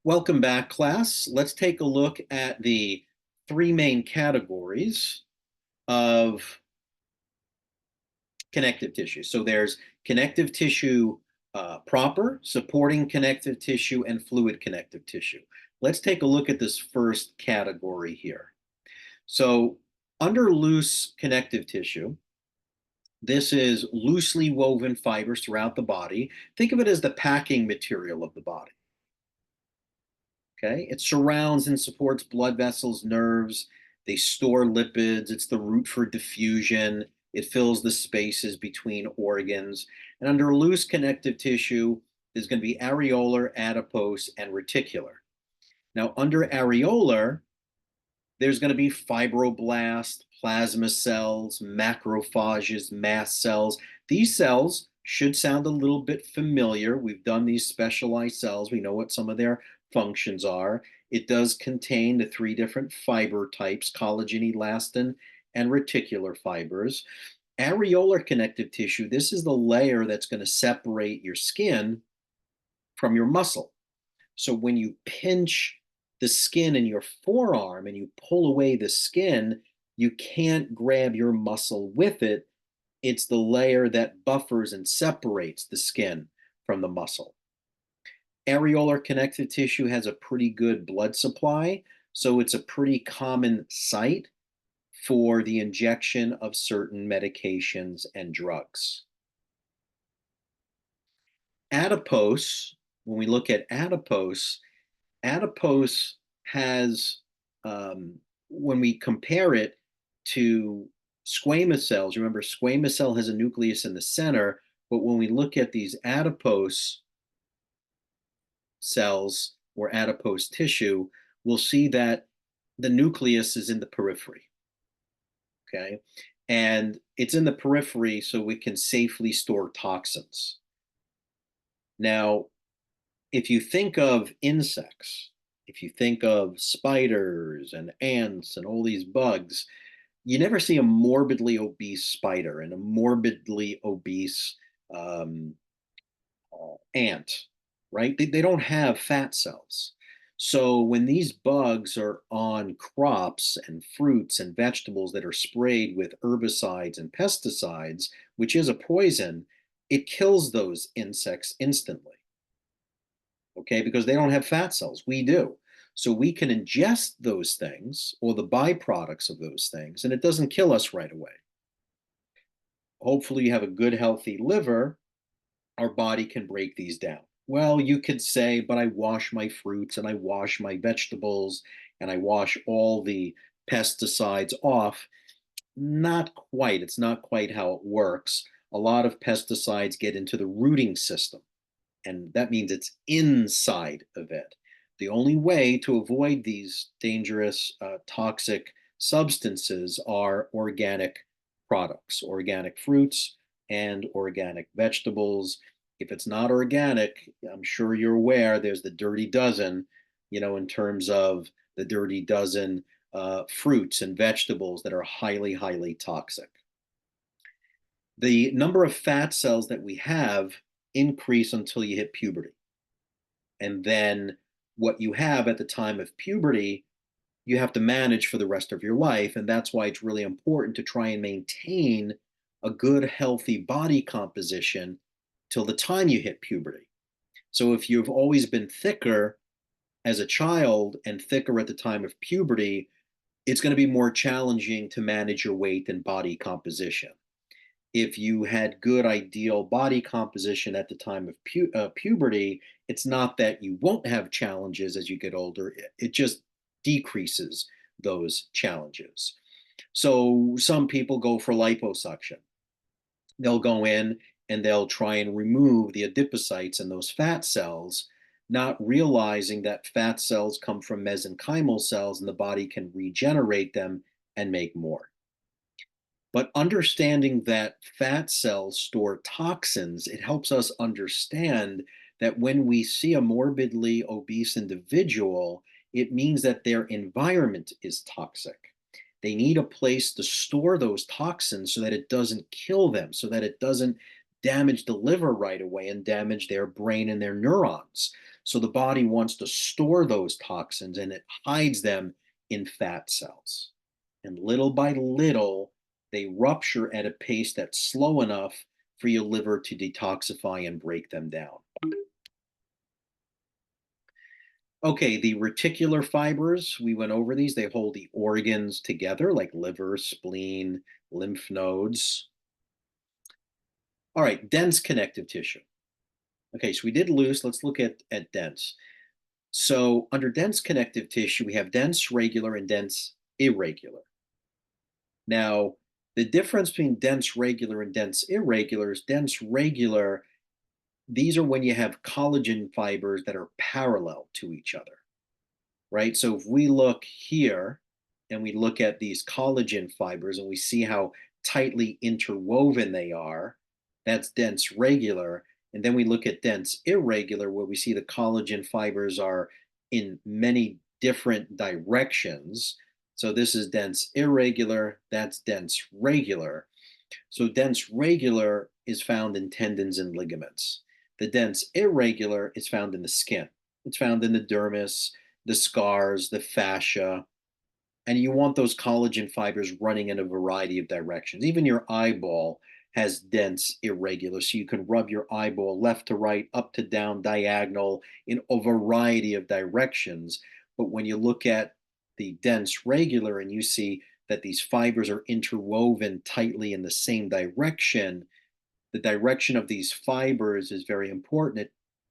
Welcome back, class. Let's take a look at the three main categories of connective tissue. So there's connective tissue proper, supporting connective tissue, and fluid connective tissue. Let's take a look at this first category here. So under loose connective tissue, this is loosely woven fibers throughout the body. Think of it as the packing material of the body. Okay, it surrounds and supports blood vessels, nerves. They store lipids. It's the route for diffusion. It fills the spaces between organs. And under loose connective tissue, there's going to be areolar, adipose, and reticular. Now, under areolar, there's going to be fibroblasts, plasma cells, macrophages, mast cells. These cells should sound a little bit familiar. We've done these specialized cells. We know what some of their functions are. It does contain the three different fiber types, collagen, elastin, and reticular fibers. Areolar connective tissue, this is the layer that's going to separate your skin from your muscle. So when you pinch the skin in your forearm and you pull away the skin, you can't grab your muscle with it. It's the layer that buffers and separates the skin from the muscle. Areolar connective tissue has a pretty good blood supply, so it's a pretty common site for the injection of certain medications and drugs. Adipose, when we look at adipose has, when we compare it to squamous cells, remember squamous cell has a nucleus in the center, but when we look at these adipose cells or adipose tissue, we'll see that the nucleus is in the periphery. Okay. And it's in the periphery so we can safely store toxins. Now, if you think of insects, if you think of spiders and ants and all these bugs, you never see a morbidly obese spider and a morbidly obese um, ant, right? They don't have fat cells. So when these bugs are on crops and fruits and vegetables that are sprayed with herbicides and pesticides, which is a poison, it kills those insects instantly. Okay, because they don't have fat cells. We do. So we can ingest those things or the byproducts of those things, and it doesn't kill us right away. Hopefully, you have a good, healthy liver. Our body can break these down. Well, you could say, but I wash my fruits and I wash my vegetables and I wash all the pesticides off. Not quite. It's not quite how it works. A lot of pesticides get into the rooting system, and that means it's inside of it. The only way to avoid these dangerous, toxic substances are organic products, organic fruits, and organic vegetables. If it's not organic, I'm sure you're aware there's the dirty dozen, in terms of the dirty dozen fruits and vegetables that are highly, highly toxic. The number of fat cells that we have increase until you hit puberty. And then what you have at the time of puberty, you have to manage for the rest of your life. And that's why it's really important to try and maintain a good, healthy body composition till the time you hit puberty. So if you've always been thicker as a child and thicker at the time of puberty, it's going to be more challenging to manage your weight and body composition. If you had good ideal body composition at the time of puberty, it's not that you won't have challenges as you get older, it just decreases those challenges. So some people go for liposuction. They'll go in and they'll try and remove the adipocytes and those fat cells, not realizing that fat cells come from mesenchymal cells and the body can regenerate them and make more. But understanding that fat cells store toxins, it helps us understand that when we see a morbidly obese individual, it means that their environment is toxic. They need a place to store those toxins so that it doesn't kill them, so that it doesn't damage the liver right away and damage their brain and their neurons. So the body wants to store those toxins and it hides them in fat cells. And little by little, they rupture at a pace that's slow enough for your liver to detoxify and break them down. Okay, the reticular fibers, we went over these. They hold the organs together, like liver, spleen, lymph nodes. All right, dense connective tissue. Okay, so we did loose. Let's look at dense. So under dense connective tissue, we have dense regular and dense irregular. Now, the difference between dense regular and dense irregular is dense regular, these are when you have collagen fibers that are parallel to each other, right? So if we look here and we look at these collagen fibers and we see how tightly interwoven they are, that's dense regular. And then we look at dense irregular, where we see the collagen fibers are in many different directions. So this is dense irregular, that's dense regular. So dense regular is found in tendons and ligaments. The dense irregular is found in the skin. It's found in the dermis, the scars, the fascia, and you want those collagen fibers running in a variety of directions. Even your eyeball has dense irregular, so you can rub your eyeball left to right, up to down, diagonal in a variety of directions. But when you look at the dense regular and you see that these fibers are interwoven tightly in the same direction, the direction of these fibers is very important.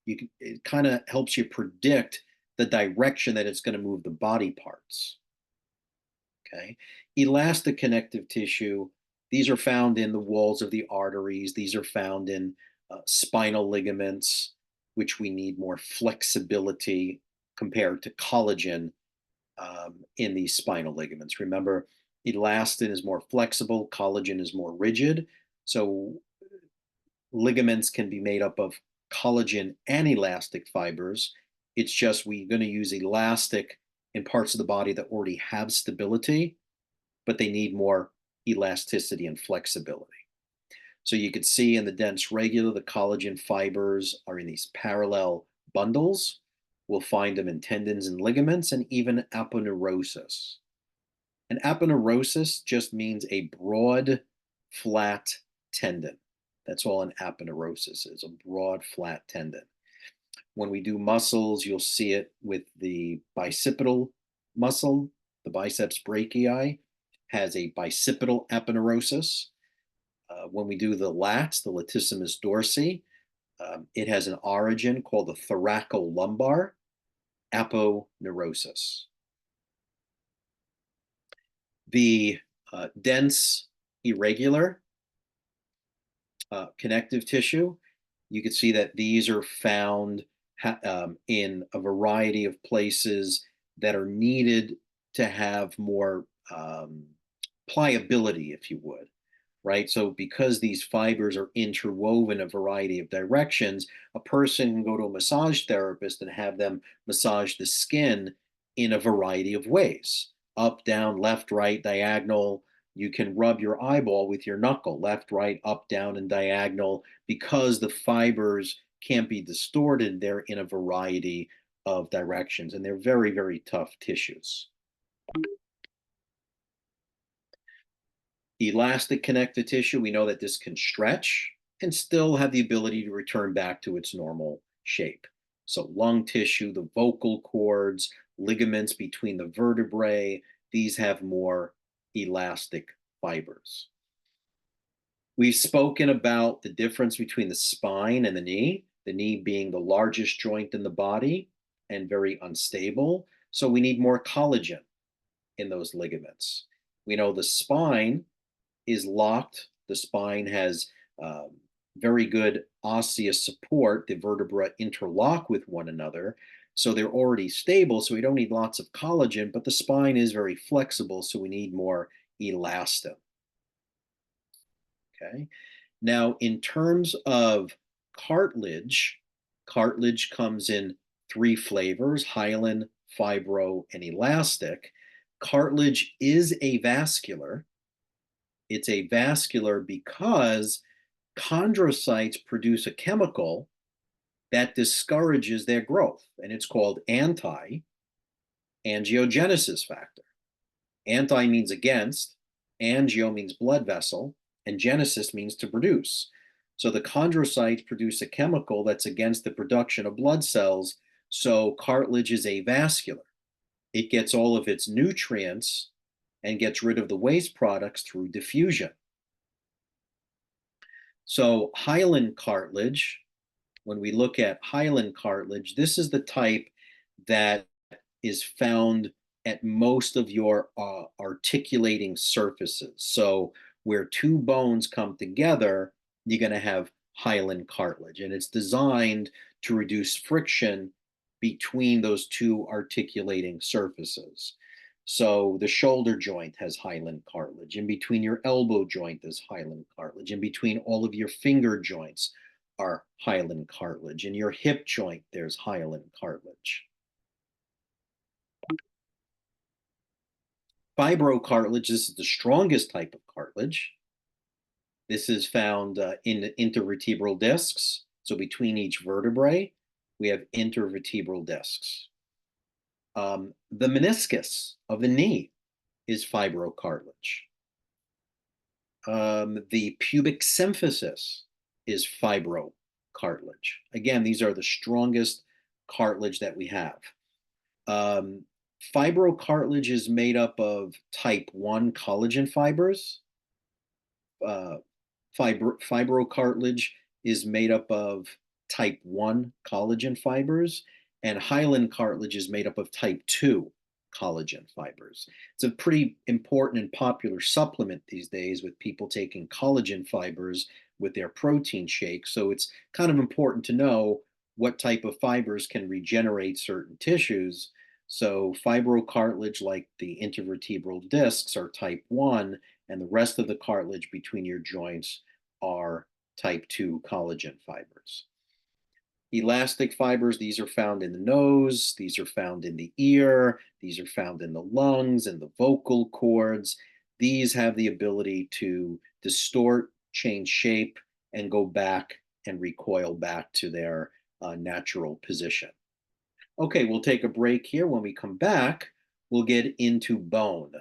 It kind of helps you predict the direction that it's going to move the body parts. Okay. Elastic connective tissue, these are found in the walls of the arteries. These are found in spinal ligaments, which we need more flexibility compared to collagen in these spinal ligaments. Remember, elastin is more flexible, collagen is more rigid. So ligaments can be made up of collagen and elastic fibers. It's just we're going to use elastic in parts of the body that already have stability, but they need more elasticity and flexibility. So you could see in the dense regular, the collagen fibers are in these parallel bundles. We'll find them in tendons and ligaments and even aponeurosis. And aponeurosis just means a broad, flat tendon. That's all an aponeurosis is, a broad, flat tendon. When we do muscles, you'll see it with the bicipital muscle. The biceps brachii has a bicipital aponeurosis. When we do the lats, the latissimus dorsi, it has an origin called the thoracolumbar aponeurosis. The dense irregular connective tissue, you can see that these are found in a variety of places that are needed to have more pliability, if you would, right? So because these fibers are interwoven a variety of directions, a person can go to a massage therapist and have them massage the skin in a variety of ways, up, down, left, right, diagonal. You can rub your eyeball with your knuckle, left, right, up, down, and diagonal, because the fibers can't be distorted. They're in a variety of directions, and they're very, very tough tissues. Elastic connective tissue, we know that this can stretch and still have the ability to return back to its normal shape. So lung tissue, the vocal cords, ligaments between the vertebrae, these have more elastic fibers. We've spoken about the difference between the spine and the knee being the largest joint in the body and very unstable. So we need more collagen in those ligaments. We know the spine is locked. The spine has very good osseous support. The vertebrae interlock with one another. So they're already stable. So we don't need lots of collagen, but the spine is very flexible. So we need more elastin. Okay. Now, in terms of cartilage, cartilage comes in three flavors: hyaline, fibro, and elastic. Cartilage is avascular. It's avascular because chondrocytes produce a chemical that discourages their growth, and it's called anti-angiogenesis factor. Anti means against, angio means blood vessel, and genesis means to produce. So the chondrocytes produce a chemical that's against the production of blood cells, so cartilage is avascular. It gets all of its nutrients and gets rid of the waste products through diffusion. So hyaline cartilage, when we look at hyaline cartilage, this is the type that is found at most of your articulating surfaces. So where two bones come together, you're going to have hyaline cartilage, and it's designed to reduce friction between those two articulating surfaces. So the shoulder joint has hyaline cartilage. In between your elbow joint, there's hyaline cartilage. In between all of your finger joints are hyaline cartilage. In your hip joint, there's hyaline cartilage. Fibrocartilage, this is the strongest type of cartilage. This is found in the intervertebral discs. So between each vertebrae, we have intervertebral discs. The meniscus of the knee is fibrocartilage. The pubic symphysis is fibrocartilage. Again, these are the strongest cartilage that we have. Fibrocartilage is made up of type 1 collagen fibers. Fibrocartilage is made up of type 1 collagen fibers, and hyaline cartilage is made up of type 2 collagen fibers. It's a pretty important and popular supplement these days with people taking collagen fibers with their protein shake. So it's kind of important to know what type of fibers can regenerate certain tissues. So fibrocartilage, like the intervertebral discs, are type 1, and the rest of the cartilage between your joints are type 2 collagen fibers. Elastic fibers, these are found in the nose, these are found in the ear, these are found in the lungs and the vocal cords. These have the ability to distort, change shape, and go back and recoil back to their natural position. Okay, we'll take a break here. When we come back, we'll get into bone.